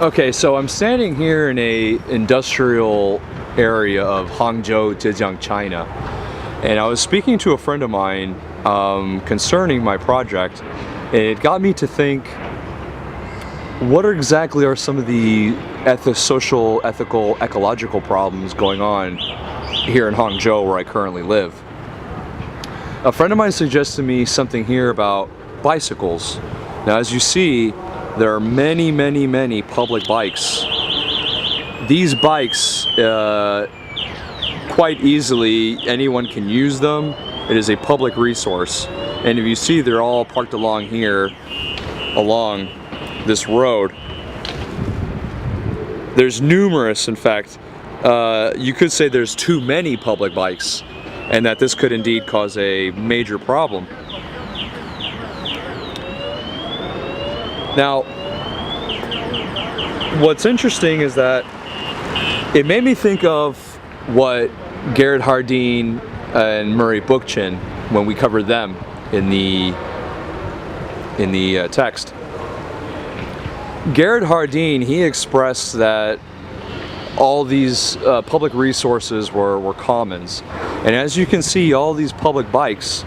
Okay, so I'm standing here in a industrial area of Hangzhou, Zhejiang, China, and I was speaking to a friend of mine concerning my project, and it got me to think, what exactly are some of the social, ethical, ecological problems going on here in Hangzhou, where I currently live? A friend of mine suggested me something here about bicycles. Now, as you see, there are many public bikes. These bikes, quite easily, anyone can use them. It is a public resource. And if you see, they're all parked along here, along this road. There's numerous, in fact, you could say there's too many public bikes, and that this could indeed cause a major problem. Now, what's interesting is that it made me think of what Garrett, Hardin and Bookchin, when we covered them in the text. Garrett Hardin, he expressed that all these public resources were commons, and as you can see, all these public bikes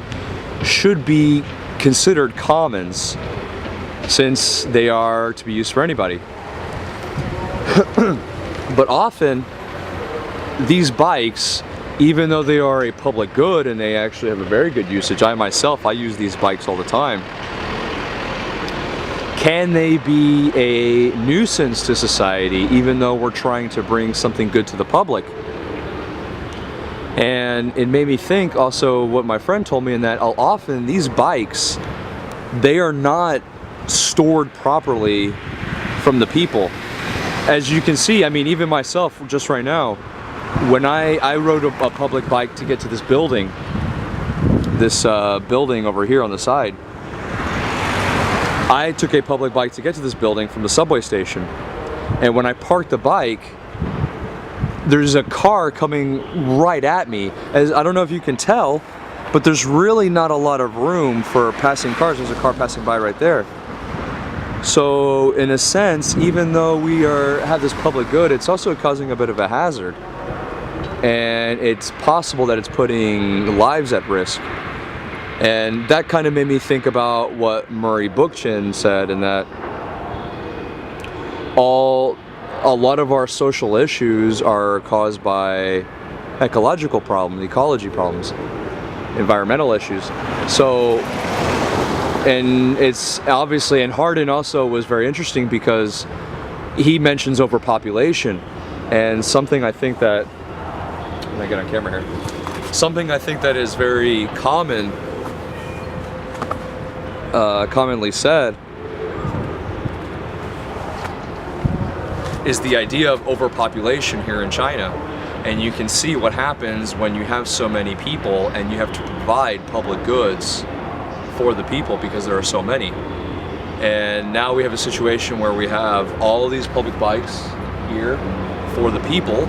should be considered commons, since they are to be used for anybody. But often, these bikes, even though they are a public good and they actually have a very good usage, I use these bikes all the time, can they be a nuisance to society even though we're trying to bring something good to the public? And it made me think also what my friend told me, in that often these bikes, they are not stored properly from the people. As you can see, I mean, even myself, just right now, when I rode a public bike to get to this building over here on the side, I took a public bike to get to this building from the subway station. And when I parked the bike, there's a car coming right at me. As I don't know if you can tell, but there's really not a lot of room for passing cars. There's a car passing by right there. So in a sense, even though we have this public good, it's also causing a bit of a hazard. And it's possible that it's putting lives at risk. And that kind of made me think about what Bookchin said, in that a lot of our social issues are caused by ecological problems, ecology problems, environmental issues. So, and it's obviously, and Hardin also was very interesting because he mentions overpopulation, and something I think that, let me get on camera here, something I think that is very commonly said is the idea of overpopulation here in China. And you can see what happens when you have so many people and you have to provide public goods for the people because there are so many. And now we have a situation where we have all of these public bikes here for the people,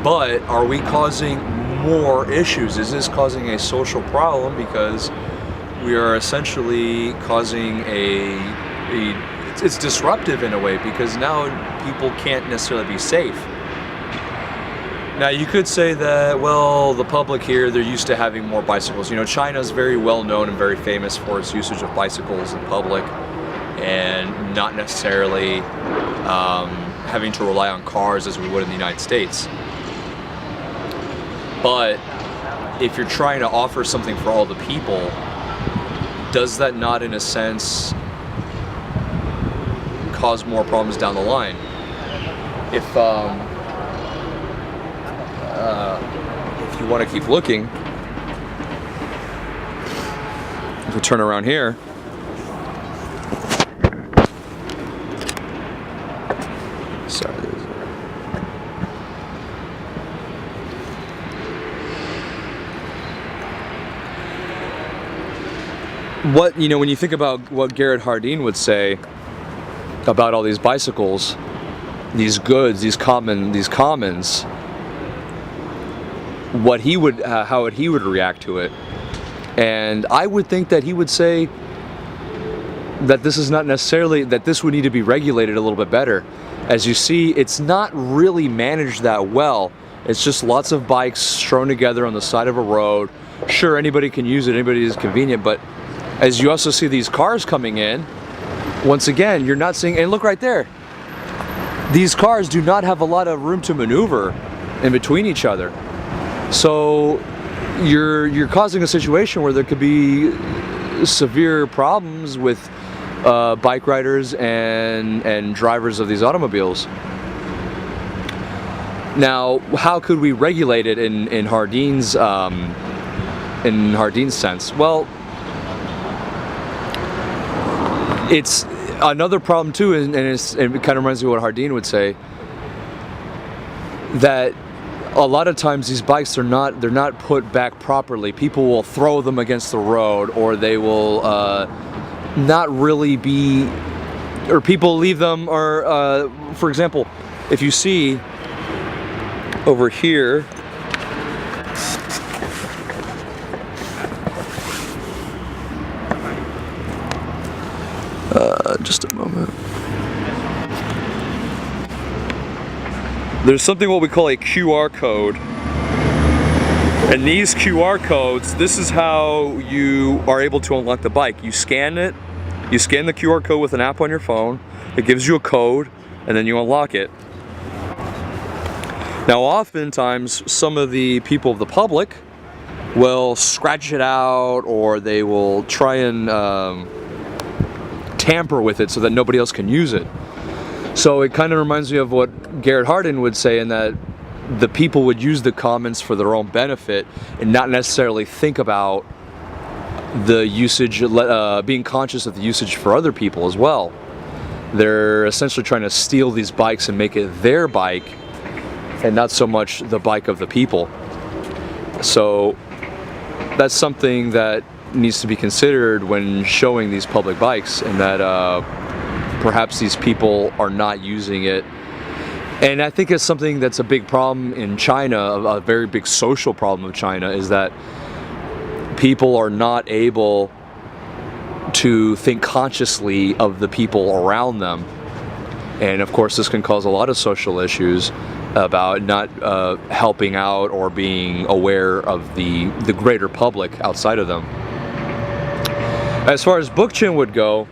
but are we causing more issues? Is this causing a social problem because we are essentially causing it's disruptive in a way, because now people can't necessarily be safe. Now you could say that, well, the public here, they're used to having more bicycles. You know, China is very well known and very famous for its usage of bicycles in public, and not necessarily having to rely on cars as we would in the United States. But if you're trying to offer something for all the people, does that not, in a sense, cause more problems down the line? If you want to keep looking, if we turn around here, sorry. What, you know, when you think about what Garrett Hardin would say about all these bicycles, these goods, these commons, what he would, how he would react to it, and I would think that he would say, that this is not necessarily, that this would need to be regulated a little bit better. As you see, it's not really managed that well. It's just lots of bikes strewn together on the side of a road. Sure, anybody can use it, anybody is convenient, but as you also see these cars coming in, once again, you're not seeing, and look right there, these cars do not have a lot of room to maneuver in between each other. So you're causing a situation where there could be severe problems with bike riders and drivers of these automobiles. Now, how could we regulate it in Hardin's sense? Well, it's another problem too, and it kind of reminds me of what Hardin would say, that a lot of times these bikes they're not put back properly. People will throw them against the road, or they will not really be, or people leave them, or for example, if you see over here, just a moment. There's something what we call a QR code. And these QR codes, this is how you are able to unlock the bike. You scan it, you scan the QR code with an app on your phone, it gives you a code, and then you unlock it. Now oftentimes, some of the people of the public will scratch it out, or they will try and tamper with it so that nobody else can use it. So it kind of reminds me of what Garrett Hardin would say, in that the people would use the commons for their own benefit and not necessarily think about the usage, being conscious of the usage for other people as well. They're essentially trying to steal these bikes and make it their bike, and not so much the bike of the people. So that's something that needs to be considered when showing these public bikes, and that perhaps these people are not using it. And I think it's something that's a big problem in China, a very big social problem of China, is that people are not able to think consciously of the people around them. And of course this can cause a lot of social issues about not helping out or being aware of the greater public outside of them. As far as Bookchin would go,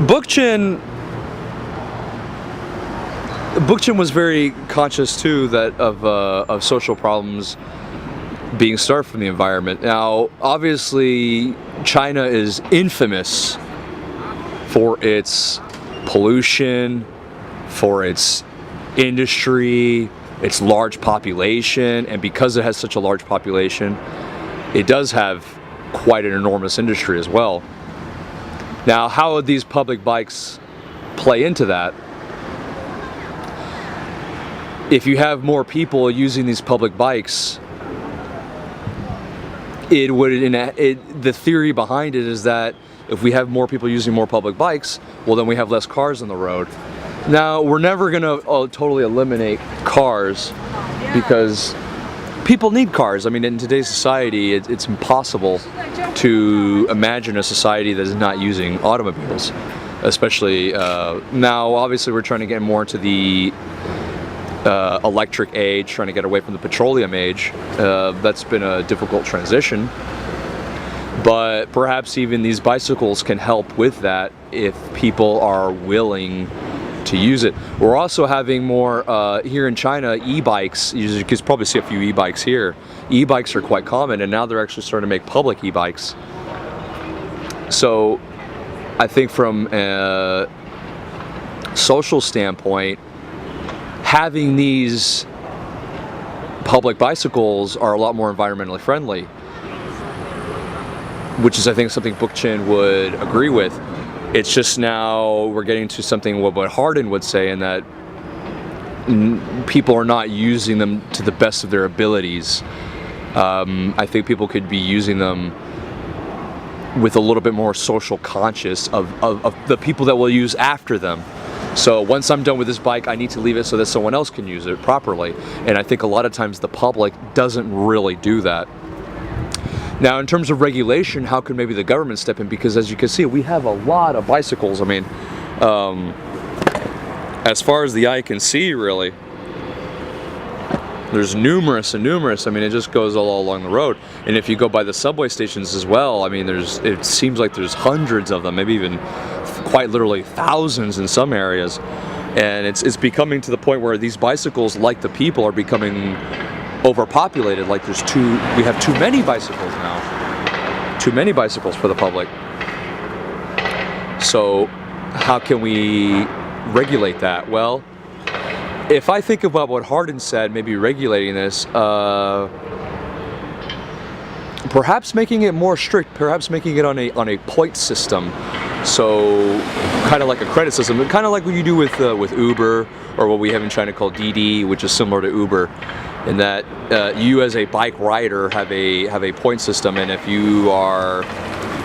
Bookchin was very conscious too that of social problems being started from the environment. Now, obviously, China is infamous for its pollution, for its industry, its large population, and because it has such a large population, it does have quite an enormous industry as well. Now, how would these public bikes play into that? If you have more people using these public bikes, it would, the theory behind it is that if we have more people using more public bikes, well then we have less cars on the road. Now, we're never gonna totally eliminate cars, because people need cars. I mean, in today's society, it's impossible to imagine a society that is not using automobiles. Especially now, obviously, we're trying to get more into the electric age, trying to get away from the petroleum age. That's been a difficult transition. But perhaps even these bicycles can help with that if people are willing to use it. We're also having more here in China, e-bikes. You can probably see a few e-bikes here. E-bikes are quite common, and now they're actually starting to make public e-bikes. So I think from a social standpoint, having these public bicycles are a lot more environmentally friendly, which is, I think, something Bookchin would agree with. It's just now we're getting to something what Hardin would say, in that people are not using them to the best of their abilities. I think people could be using them with a little bit more social conscious of the people that will use after them. So once I'm done with this bike, I need to leave it so that someone else can use it properly. And I think a lot of times the public doesn't really do that. Now, in terms of regulation, how can maybe the government step in? Because as you can see, we have a lot of bicycles. I mean, as far as the eye can see, really, there's numerous and numerous. I mean, it just goes all along the road. And if you go by the subway stations as well, I mean, it seems like there's hundreds of them, maybe even quite literally thousands in some areas. And it's becoming to the point where these bicycles, like the people, are becoming overpopulated. Like we have too many bicycles now. Too many bicycles for the public. So how can we regulate that? Well, if I think about what Hardin said, maybe regulating this, perhaps making it more strict, perhaps making it on a point system. So kind of like a credit system, kind of like what you do with Uber, or what we have in China called Didi, which is similar to Uber, in that you as a bike rider have a point system, and if you are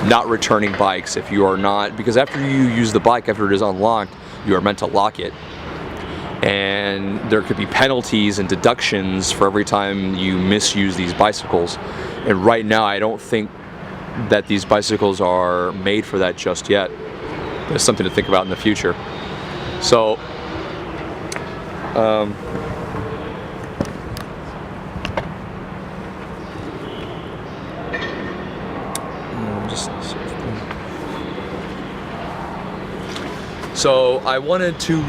not returning bikes, if you are not, because after you use the bike, after it is unlocked, you are meant to lock it. And there could be penalties and deductions for every time you misuse these bicycles. And right now, I don't think that these bicycles are made for that just yet. But it's something to think about in the future. So, so I wanted to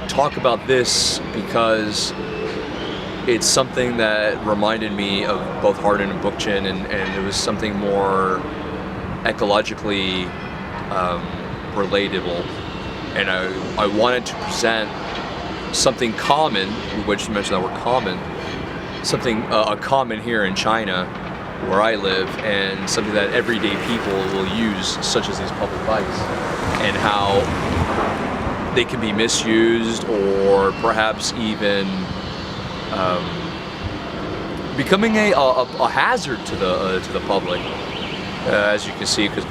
talk about this because it's something that reminded me of both Hardin and Bookchin, and it was something more ecologically relatable, and I wanted to present something common, which you mentioned that word common, something common here in China where I live, and something that everyday people will use, such as these public bikes, and how they can be misused, or perhaps even becoming a hazard to the public, as you can see. Because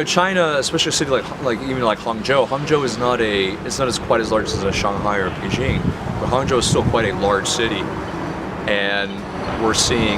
China, especially a city like even like Hangzhou is not as quite as large as a Shanghai or Beijing, but Hangzhou is still quite a large city, and we're seeing